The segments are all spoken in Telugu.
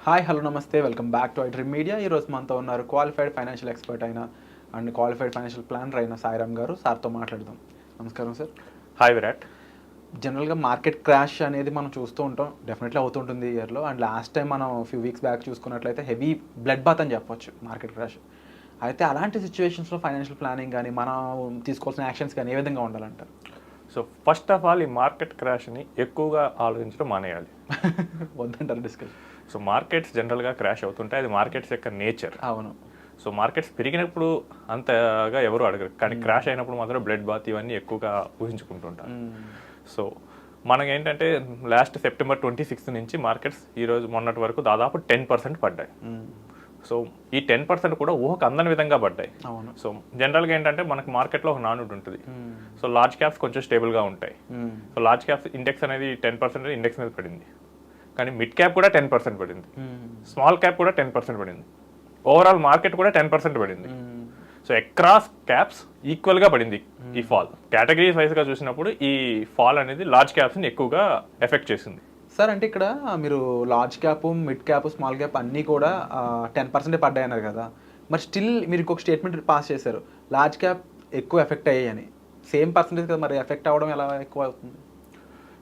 హాయ్ హలో నమస్తే, welcome back to iDream media. ఈరోజు మనతో ఉన్నారు క్వాలిఫైడ్ ఫైనాన్షియల్ ఎక్స్పర్ట్ అయిన అండ్ క్వాలిఫైడ్ ఫైనాన్షియల్ ప్లానర్ అయిన సాయిరామ్ గారు. సార్తో మాట్లాడదాం. నమస్కారం సార్. హాయ్ విరాట్. జనరల్గా మార్కెట్ క్రాష్ అనేది మనం చూస్తూ ఉంటాం, డెఫినెట్లీ అవుతుంటుంది ఈ ఇయర్లో. అండ్ లాస్ట్ టైం మనం ఫ్యూ వీక్స్ బ్యాక్ చూసుకున్నట్లయితే హెవీ బ్లడ్ బాత్ అని చెప్పొచ్చు మార్కెట్ క్రాష్. అయితే అలాంటి సిచ్యువేషన్స్లో ఫైనాన్షియల్ ప్లానింగ్ కానీ మనం తీసుకోవాల్సిన యాక్షన్స్ కానీ ఏ విధంగా ఉండాలంటారు? సో ఫస్ట్ ఆఫ్ ఆల్ ఈ మార్కెట్ క్రాష్ని ఎక్కువగా ఆలోచించడం మానేయాలి. వద్దంటారు డిస్కషన్. సో మార్కెట్స్ జనరల్గా క్రాష్ అవుతుంటాయి, అది మార్కెట్స్ యొక్క నేచర్. అవును. సో మార్కెట్స్ పెరిగినప్పుడు అంతగా ఎవరు అడగరు, కానీ క్రాష్ అయినప్పుడు మాత్రం బ్లడ్ బాత్ ఇవన్నీ ఎక్కువగా ఊహించుకుంటుంటారు. సో మనకి ఏంటంటే లాస్ట్ సెప్టెంబర్ 26 నుంచి మార్కెట్స్ ఈరోజు మొన్నటి వరకు దాదాపు 10% పడ్డాయి. సో ఈ 10% కూడా ఊహకు అందని విధంగా పడ్డాయి. సో జనరల్గా ఏంటంటే మనకు మార్కెట్లో ఒక నానుడి ఉంటుంది. సో లార్జ్ క్యాప్స్ కొంచెం స్టేబుల్గా ఉంటాయి. సో లార్జ్ క్యాప్స్ ఇండెక్స్ అనేది 10% ఇండెక్స్ మీద పడింది, కానీ మిడ్ క్యాప్ కూడా 10% పడింది, స్మాల్ క్యాప్ కూడా 10% పడింది, ఓవరాల్ మార్కెట్ కూడా 10% పడింది. సో అక్రాస్ క్యాప్స్ ఈక్వల్గా పడింది ఈ ఫాల్. కేటగిరీస్ వైజ్గా చూసినప్పుడు ఈ ఫాల్ అనేది లార్జ్ క్యాప్స్ని ఎక్కువగా ఎఫెక్ట్ చేసింది. సార్, అంటే ఇక్కడ మీరు large cap, mid cap, small cap అన్నీ కూడా 10% పడ్డాయి అన్నారు కదా. మరి స్టిల్ మీరు ఇంకొక స్టేట్మెంట్ పాస్ చేశారు, లార్జ్ క్యాప్ ఎక్కువ ఎఫెక్ట్ అయ్యాయని. సేమ్ పర్సంటేజ్ కదా, మరి ఎఫెక్ట్ అవ్వడం ఎలా ఎక్కువ అవుతుంది?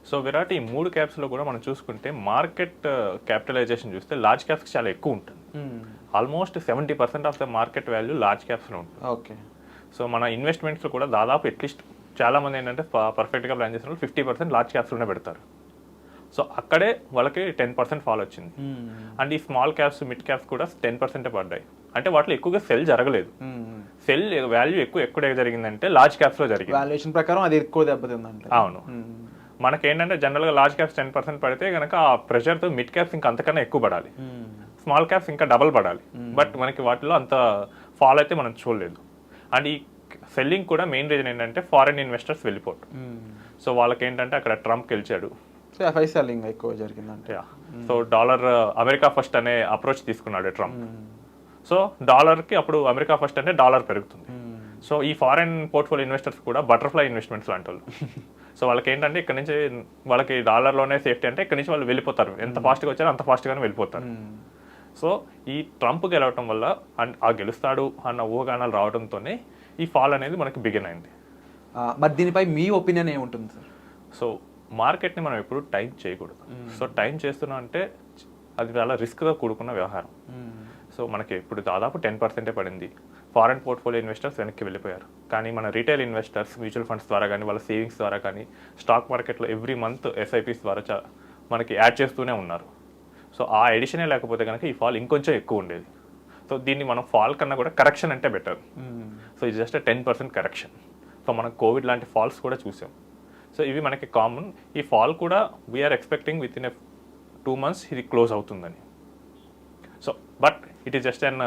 సో విరాట్, ఈ 3 క్యాప్స్లో కూడా మనం చూసుకుంటే మార్కెట్ క్యాపిటలైజేషన్ చూస్తే లార్జ్ క్యాప్స్కి చాలా ఎక్కువ ఉంటుంది. Almost 70% of the market value large క్యాప్స్లో ఉంటుంది. ఓకే. సో మన ఇన్వెస్ట్మెంట్స్లో కూడా దాదాపు అట్లీస్ట్ చాలామంది ఏంటంటే పర్ఫెక్ట్గా ప్లాన్ చేసిన 50% లార్జ్ క్యాప్స్లోనే పెడతారు. సో అక్కడే వాళ్ళకి 10% ఫాల్ వచ్చింది. అండ్ ఈ స్మాల్ క్యాప్స్, మిడ్ క్యాప్స్ కూడా 10% పడ్డాయి. అంటే వాటిలో ఎక్కువగా సెల్ జరగలేదు. సెల్ వాల్యూ ఎక్కడ జరిగిందంటే లార్జ్ క్యాప్స్లో జరిగింది. వాల్యుయేషన్ ప్రకారం అది ఎక్కువ దెబ్బతిందంటే. అవును. మనకేంటంటే జనరల్గా లార్జ్ క్యాప్స్ 10% పడితే కనుక ఆ ప్రెషర్తో మిడ్ క్యాప్స్ ఇంకా అంతకన్నా ఎక్కువ పడాలి, స్మాల్ క్యాప్స్ ఇంకా డబల్ పడాలి. బట్ మనకి వాటిలో అంత ఫాల్ అయితే మనం చూడలేదు. అండ్ ఈ సెల్లింగ్ కూడా మెయిన్ రీజన్ ఏంటంటే ఫారిన్ ఇన్వెస్టర్స్ వెళ్ళిపోవడం. సో వాళ్ళకి ఏంటంటే అక్కడ ట్రంప్ గెలిచాడు, సో ఎఫ్ఐ సెల్లింగ్ ఎక్కువ జరిగిందంటే. సో డాలర్ అమెరికా ఫస్ట్ అనే అప్రోచ్ తీసుకున్నాడు ట్రంప్. సో డాలర్కి అప్పుడు అమెరికా ఫస్ట్ అంటే డాలర్ పెరుగుతుంది. సో ఈ ఫారిన్ పోర్ట్ఫోలియో ఇన్వెస్టర్స్ కూడా బటర్ఫ్లై ఇన్వెస్ట్మెంట్స్ లాంటి వాళ్ళు. సో వాళ్ళకి ఏంటంటే ఇక్కడ నుంచి వాళ్ళకి డాలర్లోనే సేఫ్టీ, అంటే ఇక్కడ నుంచి వాళ్ళు వెళ్ళిపోతారు, ఎంత ఫాస్ట్గా వచ్చారో అంత ఫాస్ట్గానే వెళ్ళిపోతారు. సో ఈ ట్రంప్ గెలవటం వల్ల అండ్ ఆ గెలుస్తాడు అన్న ఊహాగానాలు రావడంతోనే ఈ ఫాల్ అనేది మనకి బిగిన్ అయింది. మరి దీనిపై మీ ఒపీనియన్ ఏముంటుంది సార్? సో మార్కెట్ని మనం ఎప్పుడు టైం చేయకూడదు. సో టైం చేస్తున్నాం అంటే అది చాలా రిస్క్తో కూడుకున్న వ్యవహారం. సో మనకి ఇప్పుడు దాదాపు 10% పడింది. ఫారెన్ పోర్ట్ఫోలియో ఇన్వెస్టర్స్ వెనక్కి వెళ్ళిపోయారు, కానీ మన రీటైల్ ఇన్వెస్టర్స్ మ్యూచువల్ ఫండ్స్ ద్వారా కానీ వాళ్ళ సేవింగ్స్ ద్వారా కానీ స్టాక్ మార్కెట్లో ఎవ్రీ మంత్ ఎస్ఐపిస్ ద్వారా మనకి యాడ్ చేస్తూనే ఉన్నారు. సో ఆ ఎడిషనే లేకపోతే కనుక ఈ ఫాల్ ఇంకొంచెం ఎక్కువ ఉండేది. సో దీన్ని మనం ఫాల్ కన్నా కూడా కరెక్షన్ అంటే బెటర్. సో ఇది జస్ట్ 10% కరెక్షన్. సో మనం కోవిడ్ లాంటి ఫాల్స్ కూడా చూసాం. సో ఇవి మనకి కామన్. ఈ ఫాల్ కూడా we are expecting within 2 months ఇది క్లోజ్ అవుతుందని. So but it is just an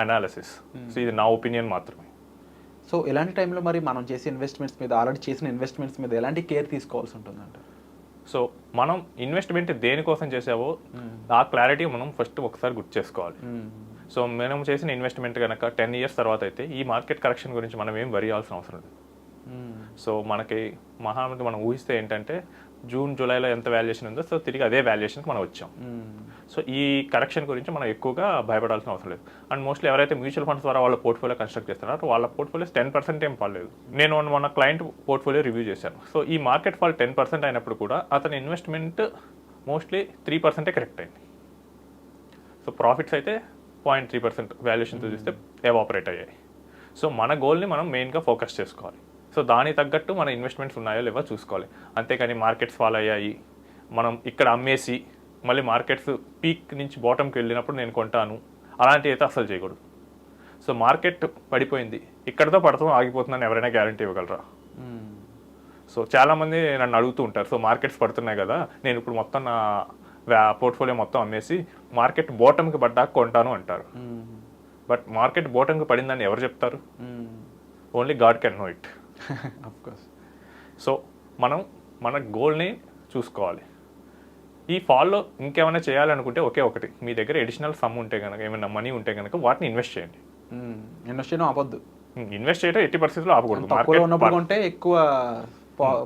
analysis. So ఇది నా ఒపీనియన్ మాత్రమే. సో ఇలాంటి టైంలో మరి మనం చేసే ఇన్వెస్ట్మెంట్స్ మీద, ఆల్రెడీ చేసిన ఇన్వెస్ట్మెంట్స్ మీద ఎలాంటి కేర్ తీసుకోవాల్సి ఉంటుందంట? సో మనం ఇన్వెస్ట్మెంట్ దేనికోసం చేసావో ఆ క్లారిటీ మనం ఫస్ట్ ఒకసారి గుర్తు చేసుకోవాలి. సో మనం చేసిన ఇన్వెస్ట్మెంట్ కనుక 10 years తర్వాత అయితే ఈ మార్కెట్ కరెక్షన్ గురించి మనం ఏం వరి అవ్వాల్సిన అవసరం లేదు. సో మనకి మహామంది మనం ఊహిస్తే ఏంటంటే జూన్ జూలైలో ఎంత వాల్యుయేషన్ ఉందో సో తిరిగి అదే వాల్యుయేషన్కి మనం వచ్చాం. సో ఈ కరెక్షన్ గురించి మనం ఎక్కువగా భయపడాల్సిన అవసరం లేదు. అండ్ మోస్ట్లీ ఎవరైతే మ్యూచువల్ ఫండ్స్ ద్వారా వాళ్ళ పోర్ట్ఫోలియో కన్స్ట్రక్ట్ చేస్తున్నారో వాళ్ళ పోర్ట్ఫోలియోస్ 10% ఏం పడలేదు. నేను మన క్లయింట్ పోర్ట్ఫోలియో రివ్యూ చేశాను. సో ఈ మార్కెట్ ఫాల్ 10% అయినప్పుడు కూడా అతని ఇన్వెస్ట్మెంట్ మోస్ట్లీ 3% కరెక్ట్ అయింది. సో ప్రాఫిట్స్ అయితే 0.3% వాల్యుయేషన్తో చూస్తే ఎవాపరేట్ అయ్యాయి. సో మన గోల్ని మనం మెయిన్గా ఫోకస్ చేసుకోవాలి. సో దానికి తగ్గట్టు మన ఇన్వెస్ట్మెంట్స్ ఉన్నాయో లేవో చూసుకోవాలి. అంతేకాని మార్కెట్స్ ఫాల్ అయ్యాయి మనం ఇక్కడ అమ్మేసి మళ్ళీ మార్కెట్స్ పీక్ నుంచి బాటంకి వెళ్ళినప్పుడు నేను కొంటాను అలాంటివి అయితే అసలు చేయకూడదు. సో మార్కెట్ పడిపోయింది, ఇక్కడితో పడతాం ఆగిపోతుందని ఎవరైనా గ్యారంటీ ఇవ్వగలరా? సో చాలామంది నన్ను అడుగుతూ ఉంటారు, సో మార్కెట్స్ పడుతున్నాయి కదా, నేను ఇప్పుడు మొత్తం నా పోర్ట్ఫోలియో మొత్తం అమ్మేసి మార్కెట్ బాటంకి పడ్డాక కొంటాను అంటారు. బట్ మార్కెట్ బాటంకి పడిందని ఎవరు చెప్తారు? Only God can know it. Of course. So మనం మన గోల్ని చూసుకోవాలి. ఈ ఫాల్లో ఇంకేమైనా చేయాలనుకుంటే ఒకే ఒకటి, మీ దగ్గర ఎడిషనల్ సమ్ ఉంటే కనుక, ఏమైనా మనీ ఉంటే కనుక వాటిని ఇన్వెస్ట్ చేయండి. ఇన్వెస్ట్ చేయడం ఆపొద్దు. ఇన్వెస్ట్ చేయడం ఎట్టి పరిస్థితుల్లో ఆపకూడదు. మార్కెట్ ఉన్నప్పుడు కొంటే ఎక్కువ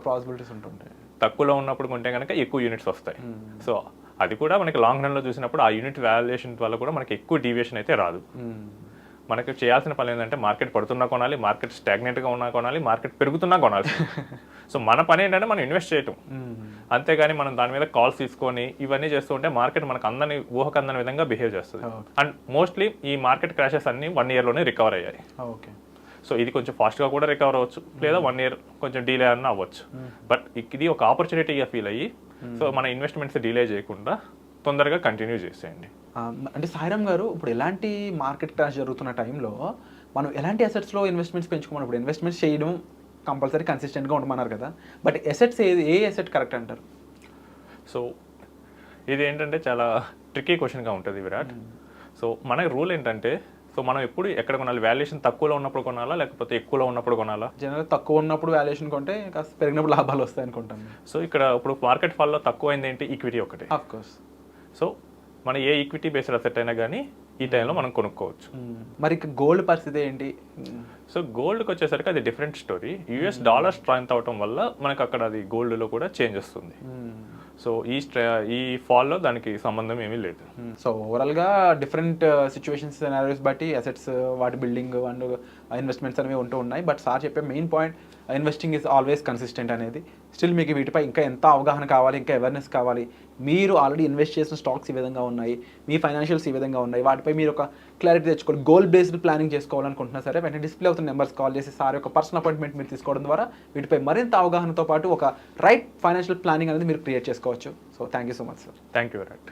పాసిబిలిటీస్ ఉంటుంటాయి. తక్కువలో ఉన్నప్పుడు కొంటే కనుక ఎక్కువ యూనిట్స్ వస్తాయి. సో అది కూడా మనకి లాంగ్ రన్లో చూసినప్పుడు ఆ యూనిట్ వాల్యుయేషన్ వల్ల కూడా మనకి ఎక్కువ డీవియేషన్ అయితే రాదు. మనకి చేయాల్సిన పని ఏంటంటే మార్కెట్ పడుతున్నా కొనాలి, మార్కెట్ స్టాగ్నెంట్గా ఉన్నా కొనాలి, మార్కెట్ పెరుగుతున్నా కొనాలి. సో మన పని ఏంటంటే మనం ఇన్వెస్ట్ చేయటం, అంతేగాని మనం దాని మీద కాల్స్ తీసుకొని ఇవన్నీ చేస్తూ ఉంటే మార్కెట్ మనకు అందని ఊహకు అందని విధంగా బిహేవ్ చేస్తుంది. అండ్ మోస్ట్లీ ఈ మార్కెట్ క్రాషెస్ అన్ని 1 yearలోనే రికవర్ అయ్యాయి. ఓకే. సో ఇది కొంచెం ఫాస్ట్గా కూడా రికవర్ అవ్వచ్చు, లేదా 1 year కొంచెం డిలే అన్న అవ్వచ్చు. బట్ ఇది ఒక ఆపర్చునిటీగా ఫీల్ అయ్యి సో మన ఇన్వెస్ట్మెంట్స్ డిలే చేయకుండా తొందరగా కంటిన్యూ చేసేయండి. అంటే సాయిరామ్ గారు, ఇప్పుడు ఎలాంటి మార్కెట్ క్రాష్ జరుగుతున్న టైంలో మనం ఎలాంటి అసెట్స్లో ఇన్వెస్ట్మెంట్స్ పెంచుకోమని, ఇప్పుడు ఇన్వెస్ట్మెంట్స్ చేయడం కంపల్సరీ కన్సిస్టెంట్గా ఉండమన్నారు కదా, but assets A asset correct అంటారు? సో ఇది ఏంటంటే చాలా ట్రిక్కీ క్వశ్చన్గా ఉంటుంది విరాట్. సో మన రూల్ ఏంటంటే, సో మనం ఎప్పుడు ఎక్కడ కొనాలి, వాల్యుయేషన్ తక్కువలో ఉన్నప్పుడు కొనాలా లేకపోతే ఎక్కువలో ఉన్నప్పుడు కొనాలా? జనరల్ తక్కువ ఉన్నప్పుడు వాల్యుయేషన్ కొంటే కాస్త పెరిగినప్పుడు లాభాలు వస్తాయి అనుకుంటాను. సో ఇక్కడ ఇప్పుడు మార్కెట్ ఫాల్లో తక్కువ అయింది ఏంటి, ఈక్విటీ ఒకటి. Of course. సో మన ఏ ఈక్విటీ బేస్డ్ అసెట్ అయినా కానీ ఈ టైంలో మనం కొనుక్కోవచ్చు. మరి గోల్డ్ పరిస్థితి ఏంటి? సో గోల్డ్కి వచ్చేసరికి అది different story. US dollar strength అవటం వల్ల మనకు అక్కడ అది గోల్డ్లో కూడా చేంజ్ వస్తుంది. సో ఈ ఫాల్లో దానికి సంబంధం ఏమీ లేదు. సో ఓవరాల్గా డిఫరెంట్ సిచ్యువేషన్స్ సినారియోస్ బట్టి అసెట్స్ వాటి బిల్డింగ్ అండ్ ఇన్వెస్ట్మెంట్స్ అనేవి ఉంటూ ఉన్నాయి. బట్ సార్ చెప్పే main point, investing is always consistent అనేది. స్టిల్ మీకు వీటిపై ఇంకా ఎంత అవగాహన కావాలి, ఇంకా అవేర్నెస్ కావాలి. మీరు ఆల్రెడీ ఇన్వెస్ట్ చేసిన స్టాక్స్ ఈ విధంగా ఉన్నాయి, మీ ఫైనాన్షియల్స్ ఈ విధంగా ఉన్నాయి, వాటిపై మీరు ఒక క్లారిటీ తెచ్చుకోవాలి, గోల్ బేస్డ్ ప్లానింగ్ చేసుకోవాలనుకుంటున్నా సరే వెంటనే డిస్ప్లే అవుతున్న నెంబర్స్ కాల్ చేసి సార్ యొక్క పర్సనల్ అపాయింట్మెంట్ మీరు తీసుకోవడం ద్వారా వీటిపై మరింత అవగాహనతో పాటు ఒక రైట్ ఫైనాన్షియల్ ప్లానింగ్ అనేది మీరు క్రియేట్ చేసుకోవచ్చు. So thank you so much sir. Thank you Virat.